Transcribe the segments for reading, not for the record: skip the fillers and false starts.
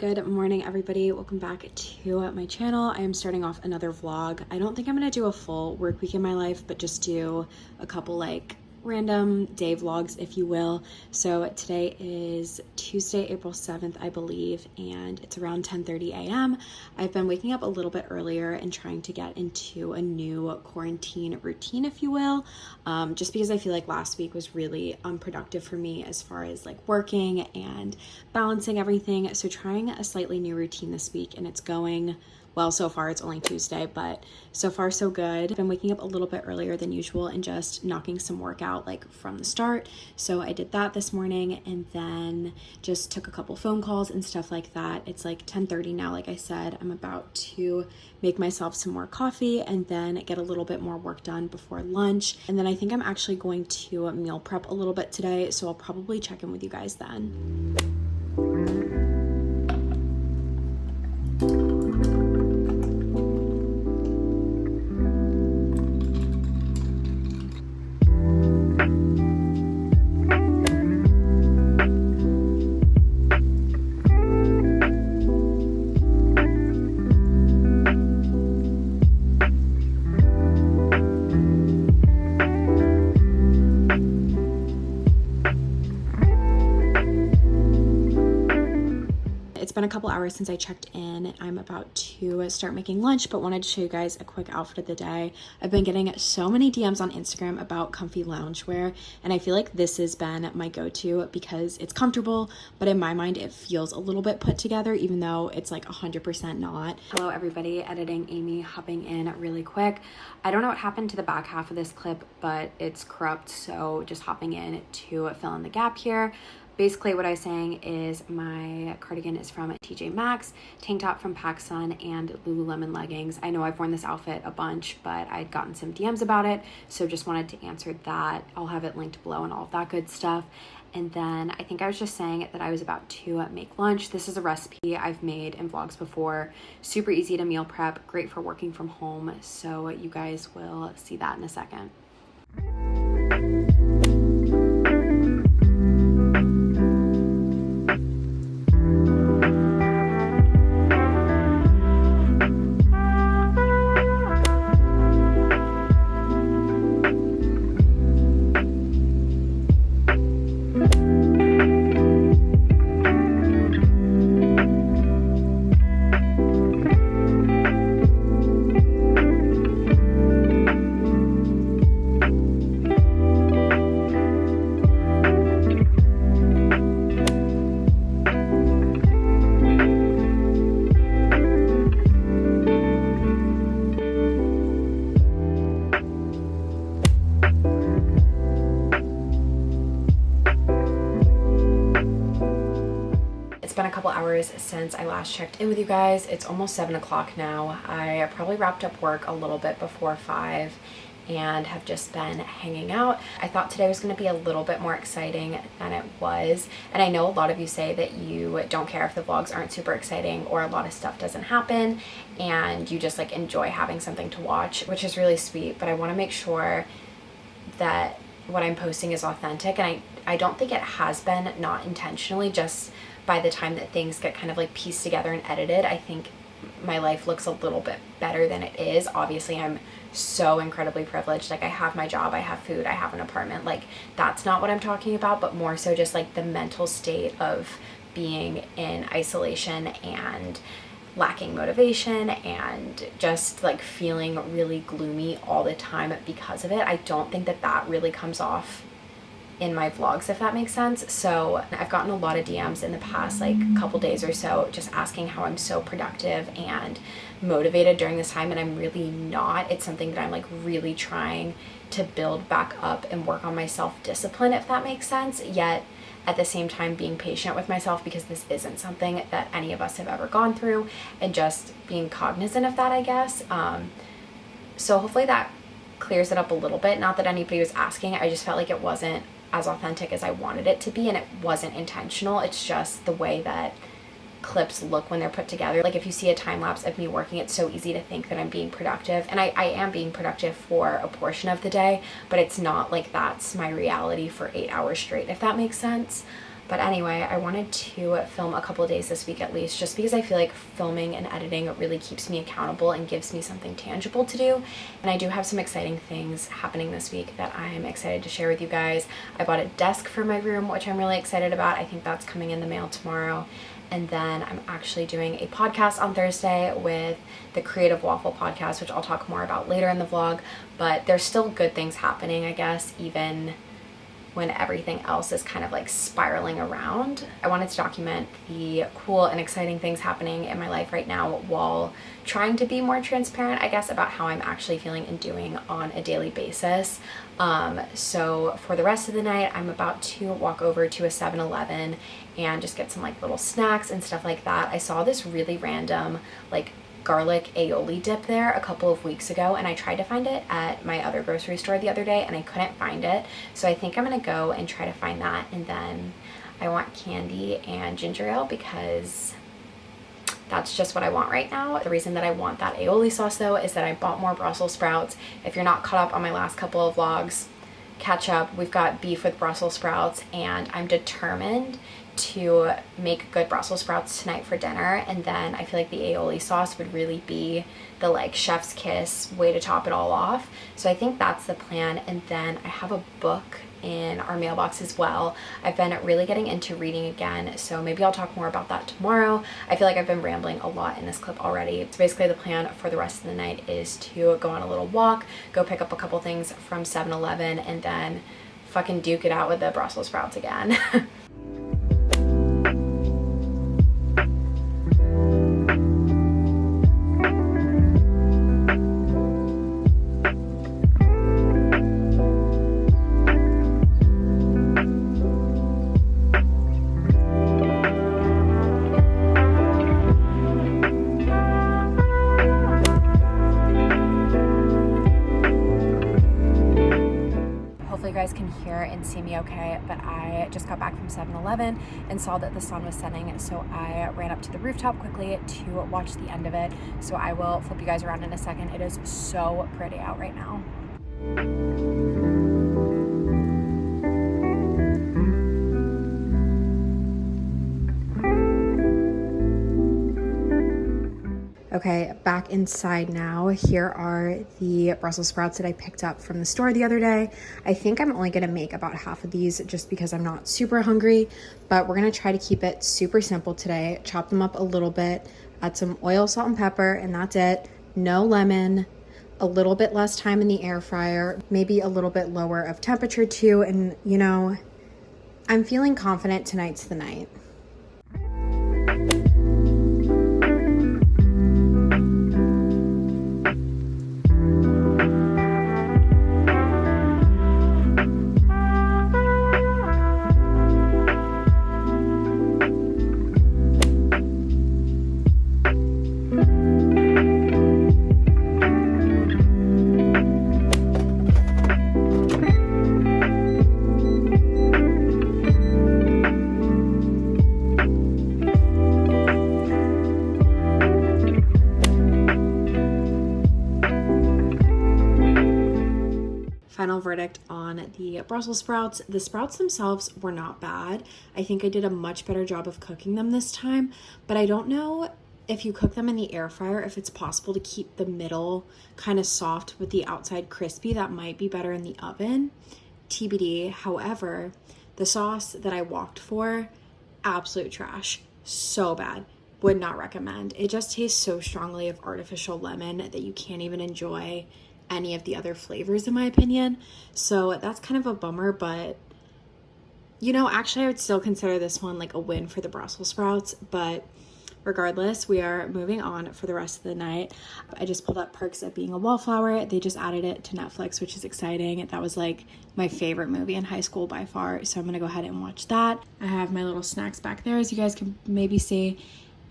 Good morning, everybody. Welcome back to my channel. I am starting off another vlog. I don't think I'm gonna do a full work week in my life, but just do a couple like random day vlogs, if you will. So today is Tuesday, April 7th, I believe, and it's around 10:30 a.m. I've been waking up a little bit earlier and trying to get into a new quarantine routine, if you will, just because I feel like last week was really unproductive for me as far as like working and balancing everything. So trying a slightly new routine this week, and it's going well so far. It's only Tuesday, but so far so good. I've been waking up a little bit earlier than usual and just knocking some work out like from the start. So I did that this morning and then just took a couple phone calls and stuff like that. It's like 10:30 now. Like I said, I'm about to make myself some more coffee and then get a little bit more work done before lunch. And then I think I'm actually going to meal prep a little bit today. So I'll probably check in with you guys then. It's been a couple hours since I checked in. I'm about to start making lunch, but wanted to show you guys a quick outfit of the day. I've been getting so many DMs on Instagram about comfy loungewear, and I feel like this has been my go-to because it's comfortable, but in my mind it feels a little bit put together, even though it's like 100% not. Hello everybody, editing Amy hopping in really quick. I don't know what happened to the back half of this clip, but it's corrupt, so just hopping in to fill in the gap here. Basically what I was saying is my cardigan is from TJ Maxx, tank top from PacSun, and Lululemon leggings. I know I've worn this outfit a bunch, but I'd gotten some DMs about it, so just wanted to answer that. I'll have it linked below and all of that good stuff. And then I think I was just saying that I was about to make lunch. This is a recipe I've made in vlogs before. Super easy to meal prep, great for working from home, so you guys will see that in a second. Been a couple hours since I last checked in with you guys. It's almost 7 o'clock now. I probably wrapped up work a little bit before 5 and have just been hanging out. I thought today was going to be a little bit more exciting than it was, and I know a lot of you say that you don't care if the vlogs aren't super exciting or a lot of stuff doesn't happen and you just like enjoy having something to watch, which is really sweet, but I want to make sure that what I'm posting is authentic, and I don't think it has been, not intentionally, just by the time that things get kind of like pieced together and edited. I think my life looks a little bit better than it is. Obviously I'm so incredibly privileged, like I have my job, I have food, I have an apartment, like that's not what I'm talking about, but more so just like the mental state of being in isolation and lacking motivation and just like feeling really gloomy all the time because of it. I don't think that that really comes off in my vlogs, if that makes sense. So I've gotten a lot of DMs in the past like couple days or so just asking how I'm so productive and motivated during this time, and I'm really not. It's something that I'm like really trying to build back up and work on my self-discipline, if that makes sense, yet at the same time being patient with myself because this isn't something that any of us have ever gone through, and just being cognizant of that, I guess. So hopefully that clears it up a little bit. Not that anybody was asking, I just felt like it wasn't as authentic as I wanted it to be, and it wasn't intentional. It's just the way that clips look when they're put together. Like if you see a time lapse of me working, it's so easy to think that I'm being productive, and I am being productive for a portion of the day, but it's not like that's my reality for 8 hours straight, if that makes sense. But anyway, I wanted to film a couple of days this week at least, just because I feel like filming and editing really keeps me accountable and gives me something tangible to do. And I do have some exciting things happening this week that I'm excited to share with you guys. I bought a desk for my room, which I'm really excited about. I think that's coming in the mail tomorrow. And then I'm actually doing a podcast on Thursday with the Creative Waffle podcast, which I'll talk more about later in the vlog. But there's still good things happening, I guess, even when everything else is kind of like spiraling around. I wanted to document the cool and exciting things happening in my life right now while trying to be more transparent, I guess, about how I'm actually feeling and doing on a daily basis. So for the rest of the night, I'm about to walk over to a 7-Eleven and just get some like little snacks and stuff like that. I saw this really random like garlic aioli dip there a couple of weeks ago, and I tried to find it at my other grocery store the other day and I couldn't find it. So I think I'm gonna go and try to find that. And then I want candy and ginger ale because that's just what I want right now. The reason that I want that aioli sauce though is that I bought more Brussels sprouts. If you're not caught up on my last couple of vlogs, catch up. We've got beef with Brussels sprouts and I'm determined to make good Brussels sprouts tonight for dinner. And then I feel like the aioli sauce would really be the like chef's kiss way to top it all off. So I think that's the plan. And then I have a book in our mailbox as well. I've been really getting into reading again, so maybe I'll talk more about that tomorrow. I feel like I've been rambling a lot in this clip already. So basically the plan for the rest of the night is to go on a little walk, go pick up a couple things from 7-Eleven, and then fucking duke it out with the Brussels sprouts again. And see me okay, but I just got back from 7-Eleven and saw that the sun was setting, so I ran up to the rooftop quickly to watch the end of it. So I will flip you guys around in a second. It is so pretty out right now. Okay, back inside now. Here are the Brussels sprouts that I picked up from the store the other day. I think I'm only gonna make about half of these just because I'm not super hungry, but we're gonna try to keep it super simple today. Chop them up a little bit, add some oil, salt, and pepper, and that's it. No lemon, a little bit less time in the air fryer, maybe a little bit lower of temperature too, and you know, I'm feeling confident tonight's the night. Final verdict on the Brussels sprouts. The sprouts themselves were not bad. I think I did a much better job of cooking them this time, but I don't know if you cook them in the air fryer, if it's possible to keep the middle kind of soft with the outside crispy. That might be better in the oven. TBD. However, the sauce that I walked for, absolute trash. So bad. Would not recommend. It just tastes so strongly of artificial lemon that you can't even enjoy any of the other flavors in my opinion. So that's kind of a bummer, but you know, actually I would still consider this one like a win for the Brussels sprouts. But regardless, we are moving on for the rest of the night. I just pulled up Perks at Being a Wallflower. They just added it to Netflix, which is exciting. That was like my favorite movie in high school by far, so I'm gonna go ahead and watch that. I have my little snacks back there, as you guys can maybe see,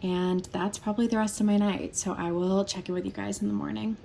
and that's probably the rest of my night. So I will check in with you guys in the morning.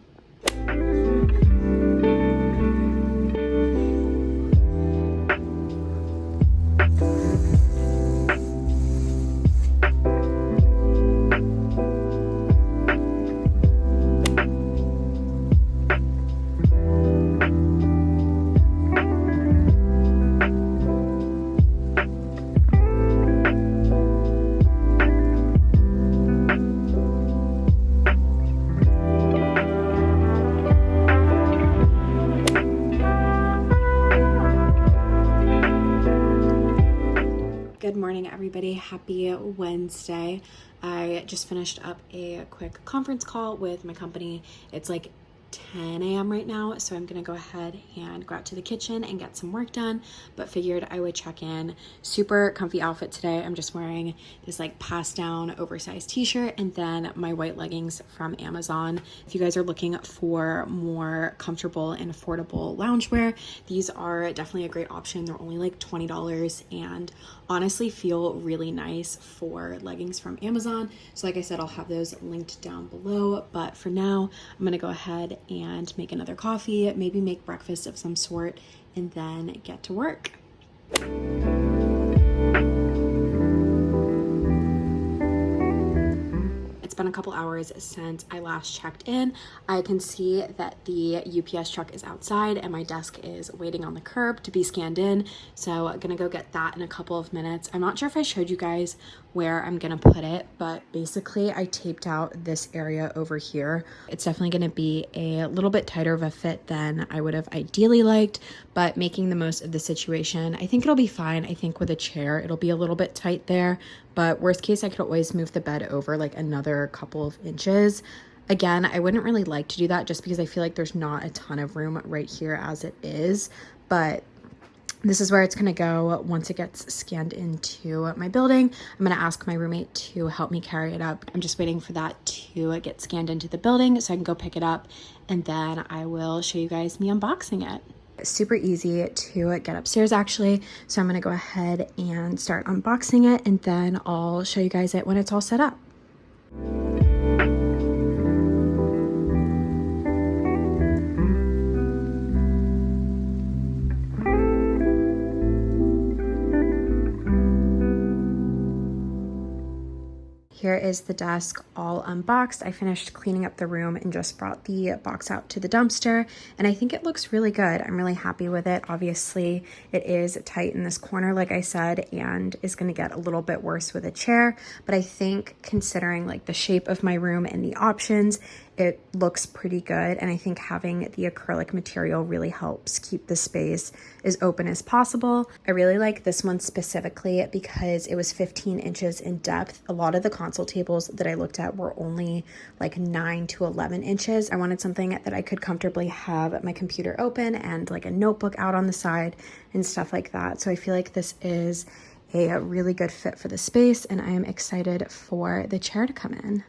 happy Wednesday. I just finished up a quick conference call with my company. It's like 10 a.m. right now, so I'm gonna go ahead and go out to the kitchen and get some work done, but figured I would check in. Super comfy outfit today. I'm just wearing this like passed down oversized t-shirt and then my white leggings from Amazon. If you guys are looking for more comfortable and affordable loungewear, these are definitely a great option. They're only like $20 and honestly feel really nice for leggings from Amazon. So like I said, I'll have those linked down below, but for now I'm gonna go ahead and make another coffee, maybe make breakfast of some sort, and then get to work. It's been a couple hours since I last checked in. I can see that the UPS truck is outside and my desk is waiting on the curb to be scanned in. So I'm gonna go get that in a couple of minutes. I'm not sure if I showed you guys where I'm gonna put it, but basically I taped out this area over here. It's definitely gonna be a little bit tighter of a fit than I would have ideally liked, but making the most of the situation. I think it'll be fine. I think with a chair, it'll be a little bit tight there, but worst case, I could always move the bed over like another couple of inches. Again, I wouldn't really like to do that just because I feel like there's not a ton of room right here as it is, but this is where it's gonna go once it gets scanned into my building. I'm gonna ask my roommate to help me carry it up. I'm just waiting for that to get scanned into the building so I can go pick it up, and then I will show you guys me unboxing it. Super easy to get upstairs actually, so I'm gonna go ahead and start unboxing it, and then I'll show you guys it when it's all set up. Here is the desk all unboxed. I finished cleaning up the room and just brought the box out to the dumpster, and I think it looks really good. I'm really happy with it. Obviously, it is tight in this corner, like I said, and is gonna get a little bit worse with a chair, but I think considering like the shape of my room and the options, it looks pretty good, and I think having the acrylic material really helps keep the space as open as possible. I really like this one specifically because it was 15 inches in depth. A lot of the console tables that I looked at were only like 9 to 11 inches. I wanted something that I could comfortably have my computer open and like a notebook out on the side and stuff like that. So I feel like this is a really good fit for the space, and I am excited for the chair to come in.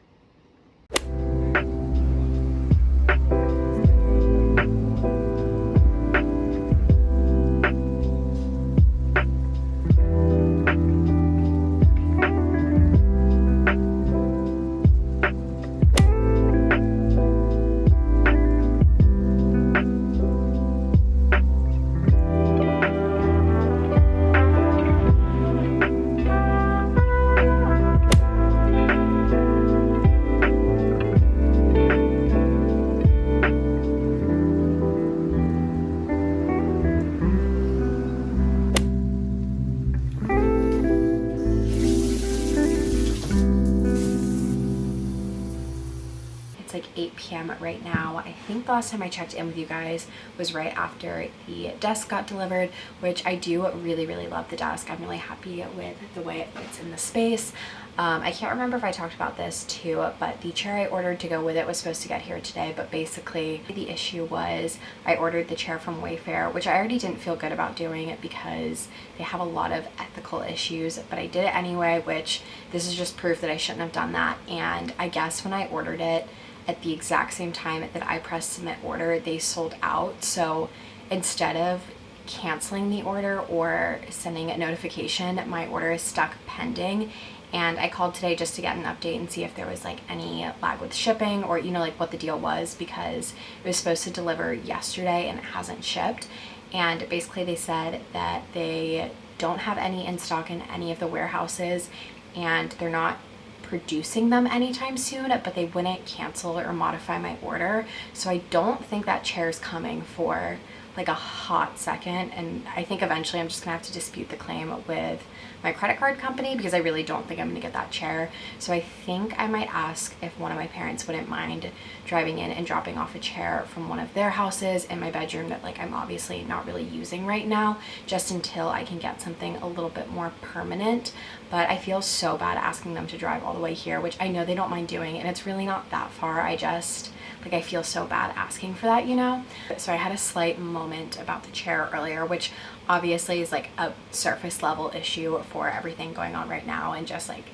Like 8 p.m. right now. I think the last time I checked in with you guys was right after the desk got delivered, which I do really love the desk. I'm really happy with the way it fits in the space. I can't remember if I talked about this too, but the chair I ordered to go with it was supposed to get here today, but basically the issue was I ordered the chair from Wayfair, which I already didn't feel good about doing it because they have a lot of ethical issues, but I did it anyway, which this is just proof that I shouldn't have done that. And I guess when I ordered it, at the exact same time that I pressed submit order, they sold out. So instead of canceling the order or sending a notification, my order is stuck pending. And I called today just to get an update and see if there was like any lag with shipping, or you know, like what the deal was, because it was supposed to deliver yesterday and it hasn't shipped. And basically they said that they don't have any in stock in any of the warehouses, and they're not producing them anytime soon, but they wouldn't cancel or modify my order. So I don't think that chair is coming for like a hot second, and I think eventually I'm just gonna have to dispute the claim with my credit card company because I really don't think I'm gonna get that chair. So I think I might ask if one of my parents wouldn't mind driving in and dropping off a chair from one of their houses in my bedroom that like I'm obviously not really using right now, just until I can get something a little bit more permanent. But I feel so bad asking them to drive all the way here, which I know they don't mind doing, and it's really not that far. I just like, I feel so bad asking for that, you know? So I had a slight moment about the chair earlier, which obviously is like a surface level issue for everything going on right now and just like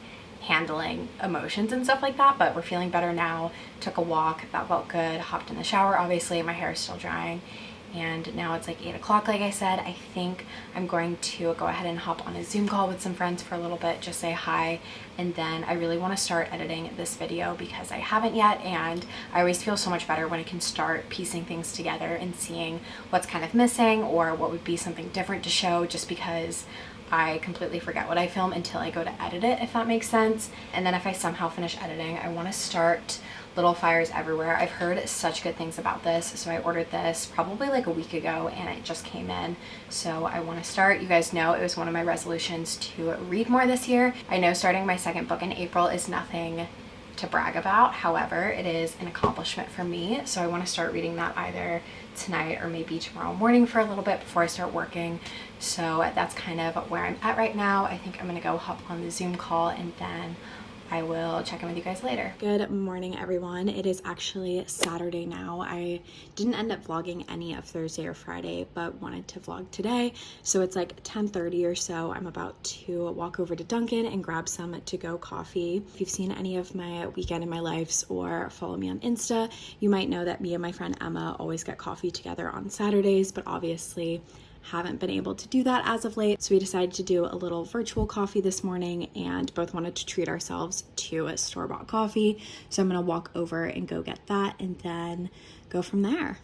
handling emotions and stuff like that. But we're feeling better now. Took a walk, that felt good. Hopped in the shower, obviously, my hair is still drying. And now it's like 8 o'clock, like I said. I think I'm going to go ahead and hop on a Zoom call with some friends for a little bit, just say hi, and then I really want to start editing this video because I haven't yet, and I always feel so much better when I can start piecing things together and seeing what's kind of missing or what would be something different to show, just because I completely forget what I film until I go to edit it, if that makes sense. And then if I somehow finish editing, I want to start Little Fires Everywhere. I've heard such good things about this, so I ordered this probably like a week ago and it just came in, so I want to start. You guys know it was one of my resolutions to read more this year. I know starting my second book in April is nothing to brag about, however it is an accomplishment for me, so I want to start reading that either tonight or maybe tomorrow morning for a little bit before I start working. So that's kind of where I'm at right now. I think I'm gonna go hop on the Zoom call and then I will check in with you guys later. Good morning, everyone. It is actually Saturday now. I didn't end up vlogging any of Thursday or Friday, but wanted to vlog today. So it's like 10:30 or so. I'm about to walk over to Dunkin' and grab some to-go coffee. If you've seen any of my weekend in my lives or follow me on Insta, you might know that me and my friend Emma always get coffee together on Saturdays, but obviously haven't been able to do that as of late, so we decided to do a little virtual coffee this morning and both wanted to treat ourselves to a store-bought coffee. So I'm gonna walk over and go get that and then go from there.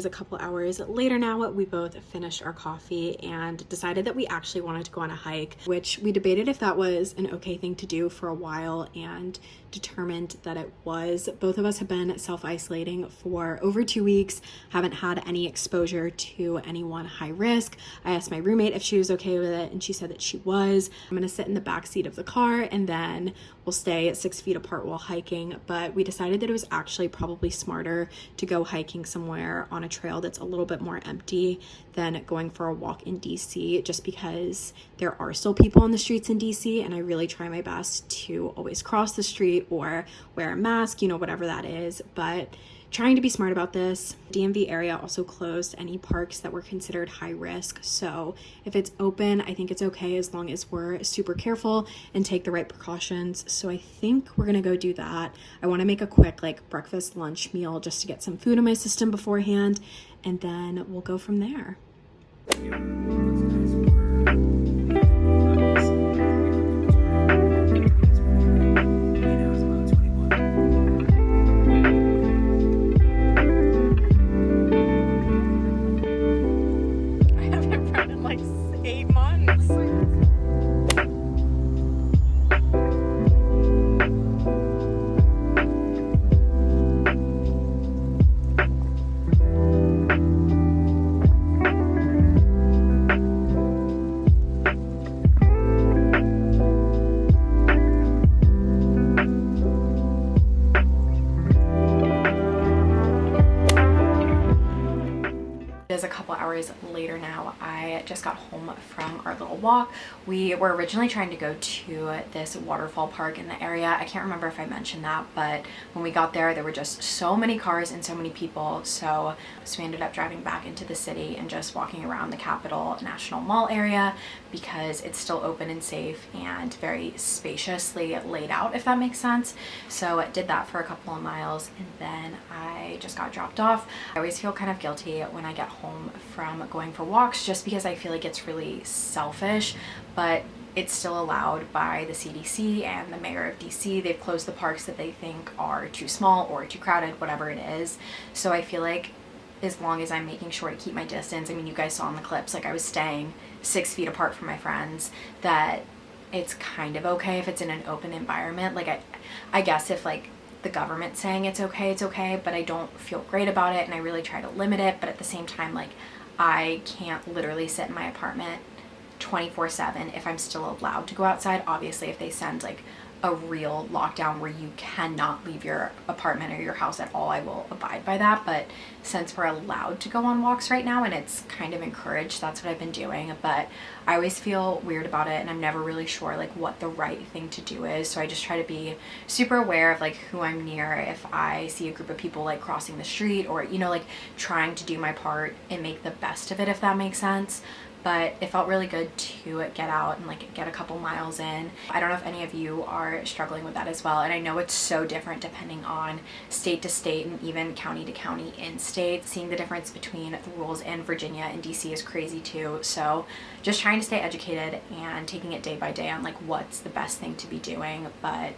A couple hours later now. We both finished our coffee and decided that we actually wanted to go on a hike, which we debated if that was an okay thing to do for a while and determined that it was. Both of us have been self-isolating for over 2 weeks, haven't had any exposure to anyone high risk. I asked my roommate if she was okay with it and she said that she was. I'm gonna sit in the back seat of the car and then we'll stay 6 feet apart while hiking, but we decided that it was actually probably smarter to go hiking somewhere on a trail that's a little bit more empty than going for a walk in DC, just because there are still people on the streets in DC and I really try my best to always cross the street or wear a mask, you know, whatever that is, but trying to be smart about this. DMV area also closed any parks that were considered high risk, so if it's open, I think it's okay as long as we're super careful and take the right precautions. So I think we're gonna go do that. I want to make a quick like breakfast lunch meal just to get some food in my system beforehand, and then we'll go from there. A couple hours later now. I just got home from our little walk. We were originally trying to go to this waterfall park in the area. I can't remember if I mentioned that, but when we got there were just so many cars and so many people, so we ended up driving back into the city and just walking around the Capitol National Mall area because it's still open and safe and very spaciously laid out, if that makes sense. So I did that for a couple of miles and then I just got dropped off. I always feel kind of guilty when I get home from going for walks just because I feel like it's really selfish, but it's still allowed by the CDC and the mayor of DC. They've closed the parks that they think are too small or too crowded, whatever it is. So I feel like as long as I'm making sure to keep my distance, I mean, you guys saw in the clips, like I was staying 6 feet apart from my friends, that it's kind of okay if it's in an open environment. Like I guess if like the government's saying it's okay, but I don't feel great about it and I really try to limit it. But at the same time, like I can't literally sit in my apartment 24/7 if I'm still allowed to go outside. Obviously, if they send like a real lockdown where you cannot leave your apartment or your house at all, I will abide by that. But since we're allowed to go on walks right now and it's kind of encouraged, that's what I've been doing. But I always feel weird about it and I'm never really sure like what the right thing to do is. So I just try to be super aware of like who I'm near. If I see a group of people like crossing the street, or you know, like trying to do my part and make the best of it, if that makes sense. But it felt really good to get out and like get a couple miles in. I don't know if any of you are struggling with that as well. And I know it's so different depending on state to state and even county to county in state. Seeing the difference between the rules in Virginia and DC is crazy too. So just trying to stay educated and taking it day by day on like what's the best thing to be doing. But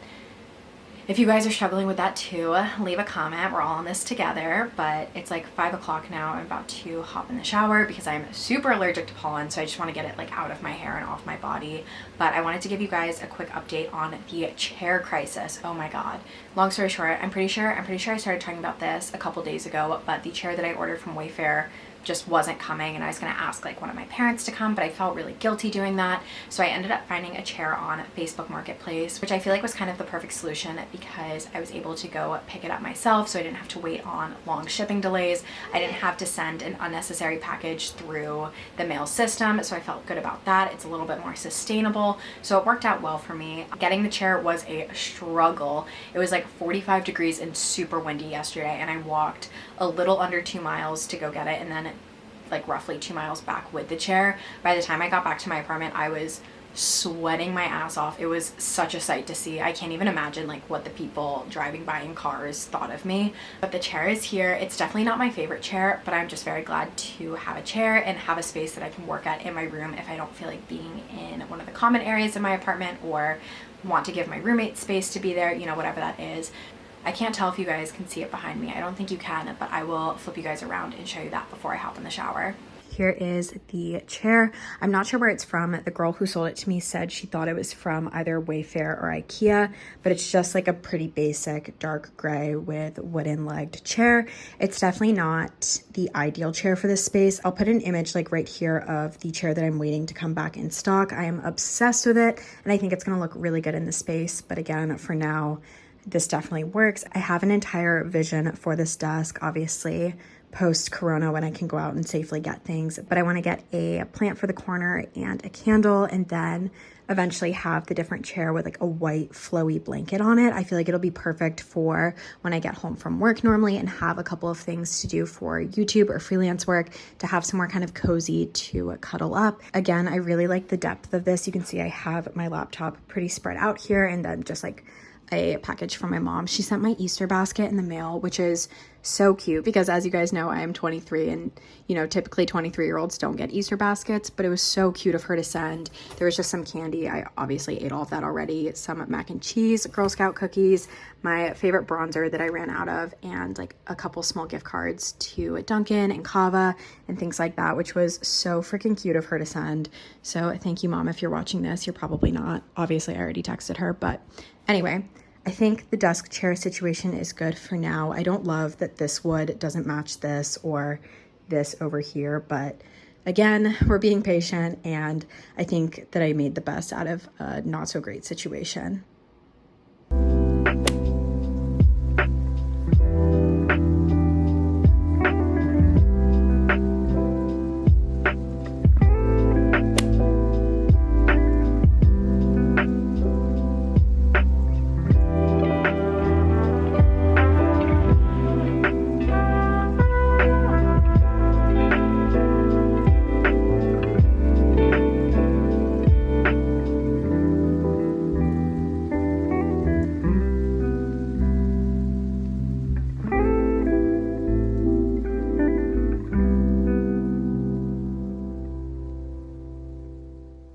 if you guys are struggling with that too, leave a comment. We're all in this together. But it's like 5 o'clock now. I'm about to hop in the shower because I'm super allergic to pollen, so I just want to get it like out of my hair and off my body. But I wanted to give you guys a quick update on the chair crisis. Oh my god. Long story short, I'm pretty sure I started talking about this a couple days ago, but the chair that I ordered from Wayfair just wasn't coming, and I was gonna ask like one of my parents to come, but I felt really guilty doing that. So I ended up finding a chair on Facebook Marketplace, which I feel like was kind of the perfect solution because I was able to go pick it up myself, so I didn't have to wait on long shipping delays. I didn't have to send an unnecessary package through the mail system, so I felt good about that. It's a little bit more sustainable, so it worked out well for me. Getting the chair was a struggle. It was like 45 degrees and super windy yesterday, and I walked a little under 2 miles to go get it, and then like roughly 2 miles back with the chair. By the time I got back to my apartment, I was sweating my ass off. It was such a sight to see. I can't even imagine like what the people driving by in cars thought of me. But the chair is here. It's definitely not my favorite chair, but I'm just very glad to have a chair and have a space that I can work at in my room if I don't feel like being in one of the common areas in my apartment, or want to give my roommate space to be there, you know, whatever that is. I can't tell if you guys can see it behind me. I don't think you can, but I will flip you guys around and show you that before I hop in the shower. Here is the chair. I'm not sure where it's from. The girl who sold it to me said she thought it was from either Wayfair or IKEA, but it's just like a pretty basic dark gray with wooden legged chair. It's definitely not the ideal chair for this space. I'll put an image like right here of the chair that I'm waiting to come back in stock. I am obsessed with it and I think it's gonna look really good in the space. But again, for now, this definitely works. I have an entire vision for this desk, obviously post-corona when I can go out and safely get things, but I want to get a plant for the corner and a candle, and then eventually have the different chair with like a white flowy blanket on it. I feel like it'll be perfect for when I get home from work normally and have a couple of things to do for YouTube or freelance work, to have somewhere kind of cozy to cuddle up. Again, I really like the depth of this. You can see I have my laptop pretty spread out here, and then just like a package from my mom. She sent my Easter basket in the mail, which is so cute because, as you guys know, I am 23 and, you know, typically 23-year-olds don't get Easter baskets, but it was so cute of her to send. There was just some candy. I obviously ate all of that already. Some mac and cheese, Girl Scout cookies, my favorite bronzer that I ran out of, and like a couple small gift cards to Dunkin' and Kava and things like that, which was so freaking cute of her to send. So thank you, Mom. If you're watching this, you're probably not. Obviously, I already texted her, but anyway, I think the desk chair situation is good for now. I don't love that this wood doesn't match this or this over here, but again, we're being patient, and I think that I made the best out of a not so great situation.